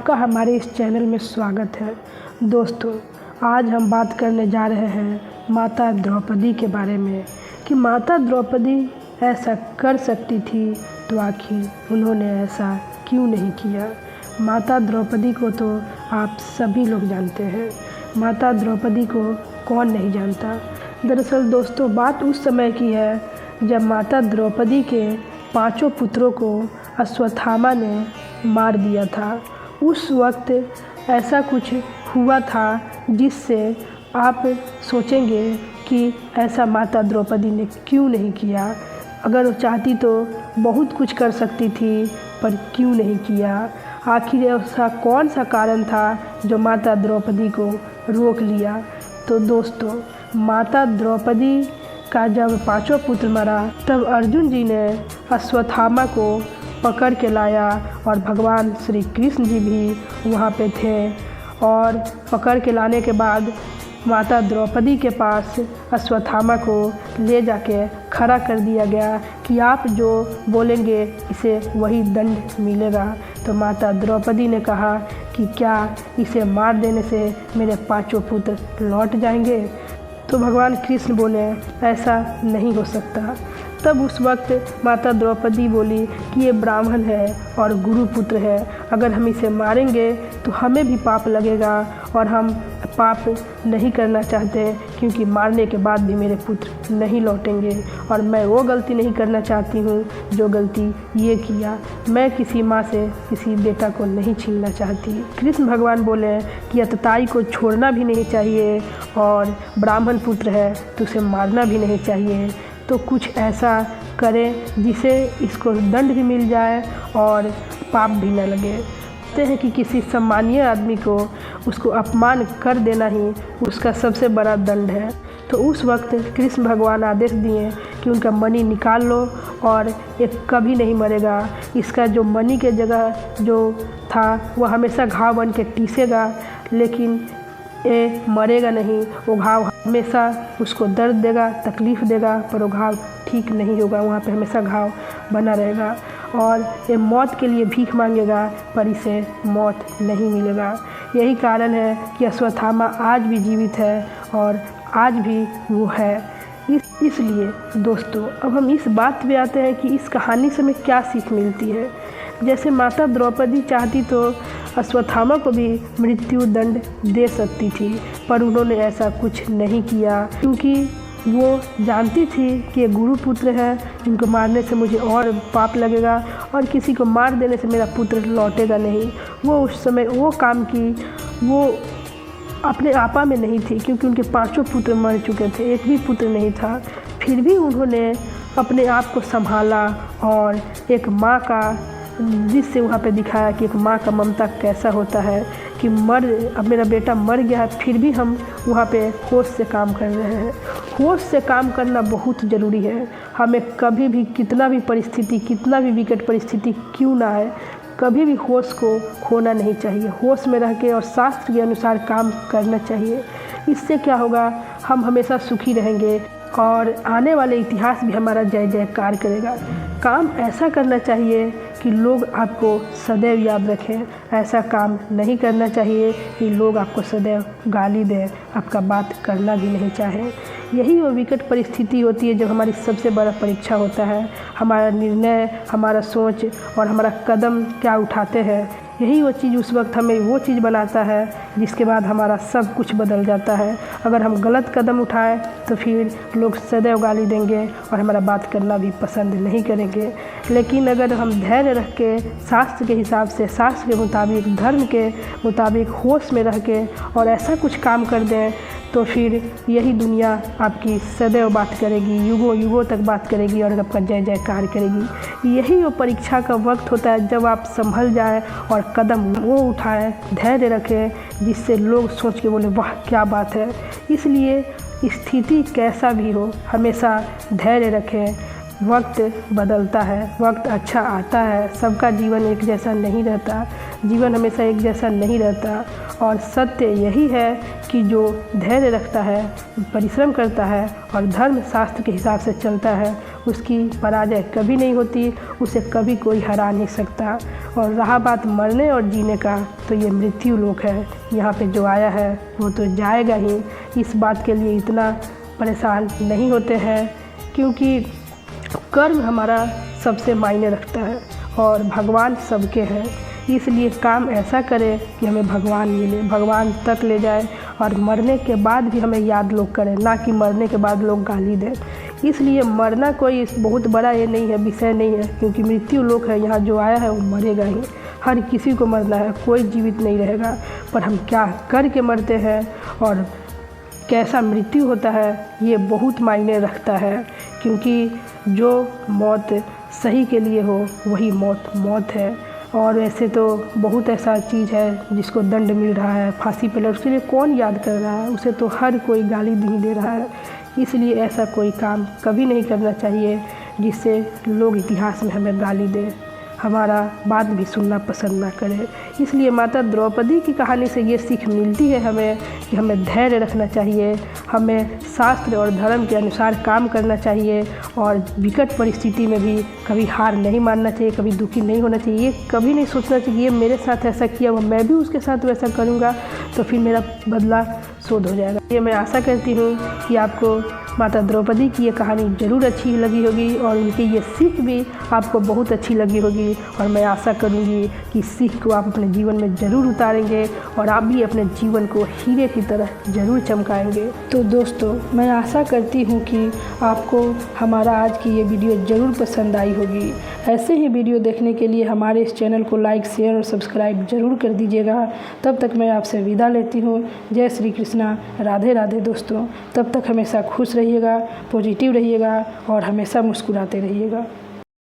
आपका हमारे इस चैनल में स्वागत है। दोस्तों, आज हम बात करने जा रहे हैं माता द्रौपदी के बारे में कि माता द्रौपदी ऐसा कर सकती थी तो आखिर उन्होंने ऐसा क्यों नहीं किया। माता द्रौपदी को तो आप सभी लोग जानते हैं। माता द्रौपदी को कौन नहीं जानता। दरअसल दोस्तों, बात उस समय की है जब माता द्रौपदी के 5 पुत्रों को अश्वत्थामा ने मार दिया था। उस वक्त ऐसा कुछ हुआ था जिससे आप सोचेंगे कि ऐसा माता द्रौपदी ने क्यों नहीं किया। अगर वो चाहती तो बहुत कुछ कर सकती थी, पर क्यों नहीं किया। आखिर ऐसा कौन सा कारण था जो माता द्रौपदी को रोक लिया। तो दोस्तों, माता द्रौपदी का जब 5 पुत्र मरा तब अर्जुन जी ने अश्वत्थामा को पकड़ के लाया और भगवान श्री कृष्ण जी भी वहाँ पे थे। और पकड़ के लाने के बाद माता द्रौपदी के पास अश्वत्थामा को ले जाके खड़ा कर दिया गया कि आप जो बोलेंगे इसे वही दंड मिलेगा। तो माता द्रौपदी ने कहा कि क्या इसे मार देने से मेरे 5 पुत्र लौट जाएंगे। तो भगवान कृष्ण बोले ऐसा नहीं हो सकता। तब उस वक्त माता द्रौपदी बोली कि ये ब्राह्मण है और गुरुपुत्र है, अगर हम इसे मारेंगे तो हमें भी पाप लगेगा और हम पाप नहीं करना चाहते, क्योंकि मारने के बाद भी मेरे पुत्र नहीं लौटेंगे और मैं वो गलती नहीं करना चाहती हूँ जो गलती ये किया। मैं किसी माँ से किसी बेटा को नहीं छीनना चाहती। कृष्ण भगवान बोले कि अतताई को छोड़ना भी नहीं चाहिए और ब्राह्मण पुत्र है तो उसे मारना भी नहीं चाहिए। तो कुछ ऐसा करें जिसे इसको दंड भी मिल जाए और पाप भी न लगे। कहते हैं कि किसी सम्मानीय आदमी को उसको अपमान कर देना ही उसका सबसे बड़ा दंड है। तो उस वक्त कृष्ण भगवान आदेश दिए कि उनका मणि निकाल लो और ये कभी नहीं मरेगा। इसका जो मणि के जगह जो था वह हमेशा घाव बन के टीसेगा, लेकिन ये मरेगा नहीं। वो घाव हमेशा उसको दर्द देगा, तकलीफ़ देगा, पर वो घाव ठीक नहीं होगा, वहाँ पे हमेशा घाव बना रहेगा। और ये मौत के लिए भीख मांगेगा, पर इसे मौत नहीं मिलेगा। यही कारण है कि अश्वत्थामा आज भी जीवित है और आज भी वो है। इसलिए दोस्तों, अब हम इस बात पे आते हैं कि इस कहानी से हमें क्या सीख मिलती है। जैसे माता द्रौपदी चाहती तो अश्वत्थामा को भी मृत्यु दंड दे सकती थी, पर उन्होंने ऐसा कुछ नहीं किया, क्योंकि वो जानती थी कि ये गुरुपुत्र है, इनको मारने से मुझे और पाप लगेगा और किसी को मार देने से मेरा पुत्र लौटेगा नहीं। वो उस समय वो काम की वो अपने आपा में नहीं थी, क्योंकि उनके 5 पुत्र मर चुके थे, एक भी पुत्र नहीं था। फिर भी उन्होंने अपने आप को संभाला और एक माँ का जिससे वहाँ पे दिखाया कि एक माँ का ममता कैसा होता है कि अब मेरा बेटा मर गया है, फिर भी हम वहाँ पे होश से काम कर रहे हैं। होश से काम करना बहुत ज़रूरी है। हमें कभी भी कितना भी परिस्थिति, कितना भी विकट परिस्थिति क्यों ना आए, कभी भी होश को खोना नहीं चाहिए। होश में रह के और शास्त्र के अनुसार काम करना चाहिए। इससे क्या होगा, हम हमेशा सुखी रहेंगे और आने वाले इतिहास भी हमारा जय जयकार करेगा। काम ऐसा करना चाहिए कि लोग आपको सदैव याद रखें। ऐसा काम नहीं करना चाहिए कि लोग आपको सदैव गाली दें, आपका बात करना भी नहीं चाहें। यही वो विकट परिस्थिति होती है जब हमारी सबसे बड़ा परीक्षा होता है। हमारा निर्णय, हमारा सोच और हमारा कदम क्या उठाते हैं, यही वो चीज़ उस वक्त हमें वो चीज़ बनाता है जिसके बाद हमारा सब कुछ बदल जाता है। अगर हम गलत कदम उठाएं तो फिर लोग सदैव गाली देंगे और हमारा बात करना भी पसंद नहीं करेंगे। लेकिन अगर हम धैर्य रख के शास्त्र के हिसाब से, शास्त्र के मुताबिक, धर्म के मुताबिक होश में रह के और ऐसा कुछ काम कर दें तो फिर यही दुनिया आपकी सदैव बात करेगी, युगों युगों तक बात करेगी और आपका जय जयकार करेगी। यही वो परीक्षा का वक्त होता है जब आप संभल जाएं और कदम वो उठाएं, धैर्य रखें, जिससे लोग सोच के बोले वाह क्या बात है। इसलिए स्थिति कैसा भी हो, हमेशा धैर्य रखें। वक्त बदलता है, वक्त अच्छा आता है, सबका जीवन एक जैसा नहीं रहता। जीवन हमेशा एक जैसा नहीं रहता और सत्य यही है कि जो धैर्य रखता है, परिश्रम करता है और धर्म शास्त्र के हिसाब से चलता है, उसकी पराजय कभी नहीं होती, उसे कभी कोई हरा नहीं सकता। और रहा बात मरने और जीने का, तो ये मृत्यु लोक है, यहाँ पे जो आया है वो तो जाएगा ही। इस बात के लिए इतना परेशान नहीं होते हैं, क्योंकि कर्म हमारा सबसे मायने रखता है और भगवान सबके हैं। इसलिए काम ऐसा करें कि हमें भगवान मिले, भगवान तक ले जाए और मरने के बाद भी हमें याद लोग करें, ना कि मरने के बाद लोग गाली दें। इसलिए मरना कोई बहुत बड़ा ये नहीं है, विषय नहीं है, क्योंकि मृत्यु लोक है, यहाँ जो आया है वो मरेगा ही। हर किसी को मरना है, कोई जीवित नहीं रहेगा। पर हम क्या करके मरते हैं और कैसा मृत्यु होता है, ये बहुत मायने रखता है। क्योंकि जो मौत सही के लिए हो वही मौत है। और ऐसे तो बहुत ऐसा चीज़ है जिसको दंड मिल रहा है, फांसी पे उसके लिए कौन याद कर रहा है, उसे तो हर कोई गाली नहीं दे रहा है। इसलिए ऐसा कोई काम कभी नहीं करना चाहिए जिससे लोग इतिहास में हमें गाली दें, हमारा बात भी सुनना पसंद ना करें। इसलिए माता द्रौपदी की कहानी से ये सीख मिलती है हमें कि हमें धैर्य रखना चाहिए, हमें शास्त्र और धर्म के अनुसार काम करना चाहिए और विकट परिस्थिति में भी कभी हार नहीं मानना चाहिए, कभी दुखी नहीं होना चाहिए। ये कभी नहीं सोचना चाहिए ये मेरे साथ ऐसा किया हुआ, मैं भी उसके साथ वैसा करूँगा तो फिर मेरा बदला शोध हो जाएगा। ये मैं आशा करती हूँ कि आपको माता द्रौपदी की ये कहानी ज़रूर अच्छी लगी होगी और उनकी ये सीख भी आपको बहुत अच्छी लगी होगी। और मैं आशा करूँगी कि इस सीख को आप अपने जीवन में ज़रूर उतारेंगे और आप भी अपने जीवन को हीरे की तरह ज़रूर चमकाएंगे। तो दोस्तों, मैं आशा करती हूँ कि आपको हमारा आज की ये वीडियो ज़रूर पसंद आई होगी। ऐसे ही वीडियो देखने के लिए हमारे इस चैनल को लाइक, शेयर और सब्सक्राइब ज़रूर कर दीजिएगा। तब तक मैं आपसे विदा लेती हूँ। जय श्री कृष्णा, राधे राधे दोस्तों। तब तक हमेशा खुश रहिएगा, पॉजिटिव रहिएगा और हमेशा मुस्कुराते रहिएगा।